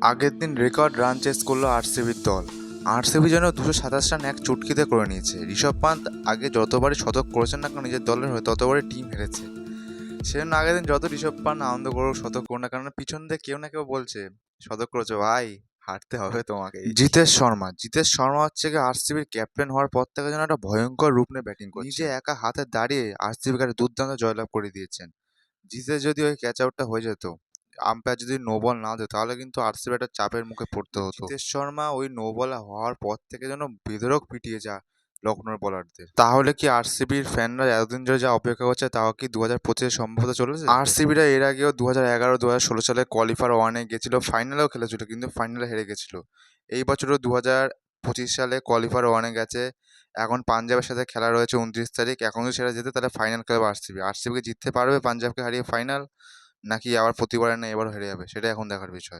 আগের দিন record run chase করলো আরসিবির দল। আরসিবি যেন 227 রান এক চুটকিতে করে নিয়েছে। ঋষভ পান্ত আগে যতবারই শতক করেছেন না কেন নিজের দলের হয়ে, ততবারই টিম হেরেছে। সেজন্য আগের দিন যত ঋষভ পান্ত আনন্দ করুক, শতক করুক না কেন, পিছন দিয়ে কেউ না কেউ বলছে শতক করেছে ভাই, হারতে হবে তোমাকে। জিতেশ শর্মা হচ্ছে কি আরসিবির ক্যাপ্টেন হওয়ার পর থেকে যেন একটা ভয়ঙ্কর রূপ নিয়ে ব্যাটিং করছে। নিজে একা হাতে দাঁড়িয়ে আরসিবিকে একটা দুর্দান্ত জয়লাভ করে দিয়েছেন। যদি ওই ক্যাচ আউটটা হয়ে যেত, আম্পায়ার যদি নো বল না দিত, তাহলে কিন্তু আরসিবি একটা চাপের মুখে পড়তে হতো। জিতেশ শর্মা ওই নো বল হওয়ার পর থেকে যেন বেধড়ক পিটিয়ে যায় লখনৌর বোলারদের। তাহলে কি আরসিবির ফ্যানরা এতদিন ধরে যা অপেক্ষা করছে, তাও কি 2025 সম্ভব হতে চলেছে? আরসিবিরা এর আগেও 2011, 2016 সালে কোয়ালিফায়ার ওয়ানে গেছিল, ফাইনালেও খেলেছিল, কিন্তু ফাইনালে হেরে গেছিল। এই বছরও 2025 সালে কোয়ালিফায়ার ওয়ানে গেছে। এখন পাঞ্জাবের সাথে খেলা রয়েছে 29 তারিখ। এখন যদি সেটা যেতে, তাহলে ফাইনাল খেলবে আরসিবি। আরসিবিকে জিততে পারবে পাঞ্জাবকে হারিয়ে ফাইনাল, নাকি আবার প্রতিবারের না এবারও হেরে যাবে, সেটা এখন দেখার বিষয়।